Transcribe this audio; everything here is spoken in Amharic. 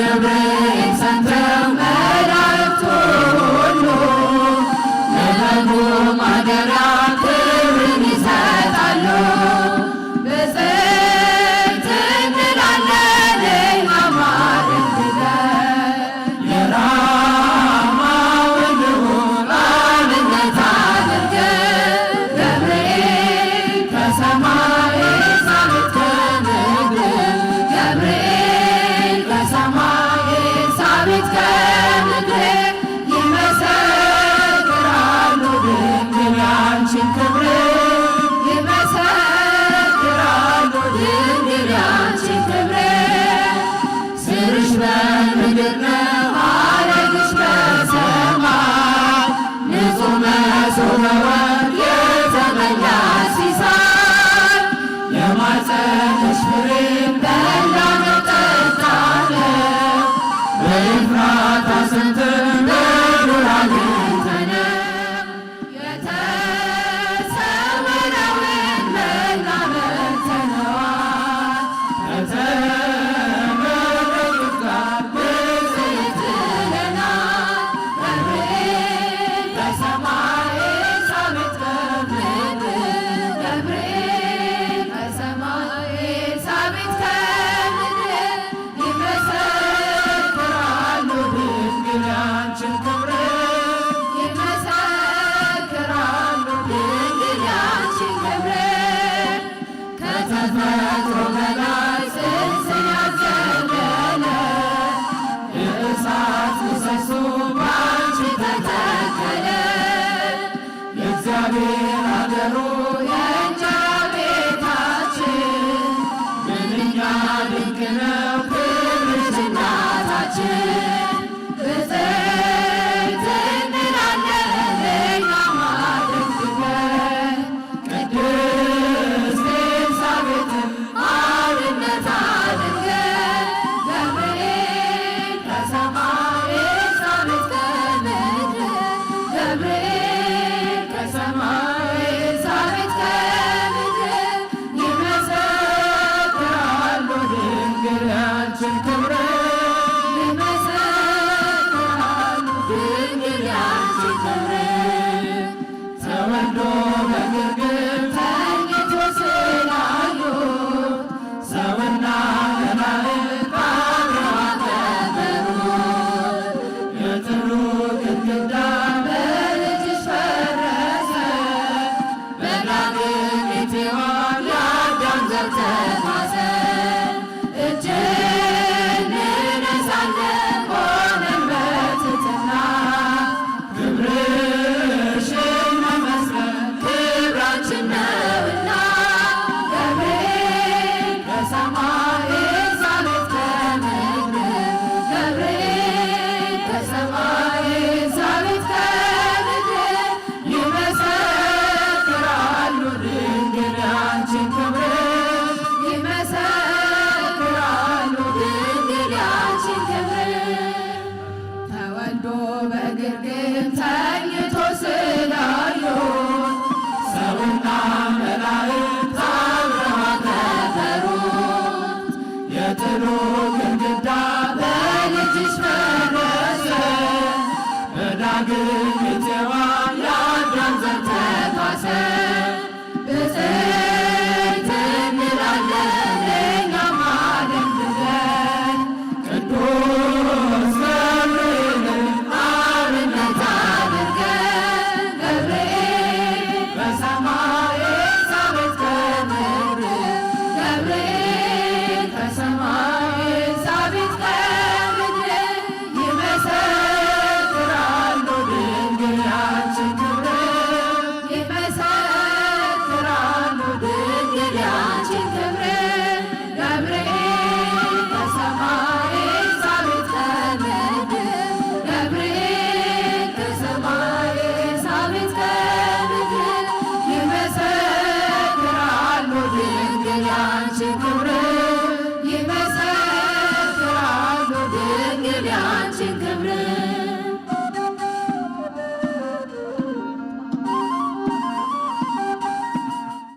ገብርኤል ሰምተው መላእክቱ ሁሉ ለበጉ ማደሪያ ክብርን ይሰጣሉ። ብፅዕት እንላለን እኛም አድንግለን የራማውን ልዑል አብነት አድርገን ገብርኤል ከሰማይ ኤልሳቤጥ ከምድር ገብርኤል ከሰማይ ኤልሳቤጥ ከምድር ይመሰክራሉ ድንግል ያንቺን ክብር ይመሰክራሉ ድንግል ያንቺን ክብር ስርሽ በምድር ነው ሐረግሽ በሰማይ ንጹሕ መሶበ ወርቅ የተመላ ሲሳይ የማኅፀንሽ ፍሬም በላነው ጠጣነው በኤፍራታ ሰምተን በዱር አግኝተነው የተሰወረውን መና በልተነዋል ከተመረጡት ጋር ብፅዕት ብለናል። ገብርኤል ከሰማይ ኤልሳቤጥ ከምድር ገብርኤል ከሰማይ ኤልሳቤጥ ከምድር ይመሰክራሉ ድንግል ያንቺን ክብር ይመሰክራሉ ድንግል ያንቺን ክብር ከተፈጥሮ በላይ ጽንስን ያዘለለ የእሳት ምሰሶ ባንቺ ተተከለ የእግዚአብሔር አገሩ የእንጀራ ቤታችን ምንኛ ድንቅ ነው ክብርሽ እናታችን። ብፅዕት እንላለን እኛም አድንግለን ቅድስት ኤልሳቤጥን አብነት አድርገን ገብርኤል ከሰማይ ኤልሳቤጥ ከምድር ገብርኤል ከሰማይ ኤልሳቤጥ ከምድር ይመሰክራሉ ድንግል ያንቺን ክብር ይመሰክራሉ ድንግል ያንቺን ክብር ተወልዶ በግርግም ተኝቶ ስላዩት ሰውና መላእክት አብረው አከበሩት። የጥሉ ግድግዳ በልጅሽ ፈረሰ በዳግም ሔዋን የአዳም ዘር ተማሰ እጅ እንነሳለን ሆነን በትሕትና ክብርሽን መመስከር ክብራችን ነውና ገብርኤል ከሰማይ ኤልሳቤጥ ከምድር ገብርኤል ከሰማይ ኤልሳቤጥ ከምድር ይመሰክራሉ ድንግል ያንቺን ክብር ይመሰክራሉ ድንግል ያንቺን ክብር ተወልዶ በግርግም ተኝቶ ስላዩት ሰውና መላእክት አብረው አከበሩት። የጥሉ ግድግዳ በልጅሽ ፈረሰ በዳግም ሔዋን የአዳም ዘር ተካሰ ብፅዕት እንላለን እኛም አድንግለን ቅዱስ ገብርኤልን አብነት አድርገን ገብርኤል ከሰማይ ኤልሳቤጥ ከምድር ገብርኤል ከሰማይ ኤልሳቤጥ ከምድር ይመሰክራሉ ድንግል ያንቺን ክብር ይመሰክራሉ ድንግል ያንቺን ክብር ገብርኤል ከሰማይ ኤልሳቤጥ ከምድር ገብርኤል ከሰማይ ኤልሳቤጥ ከምድር ይመሰክራሉ ድንግል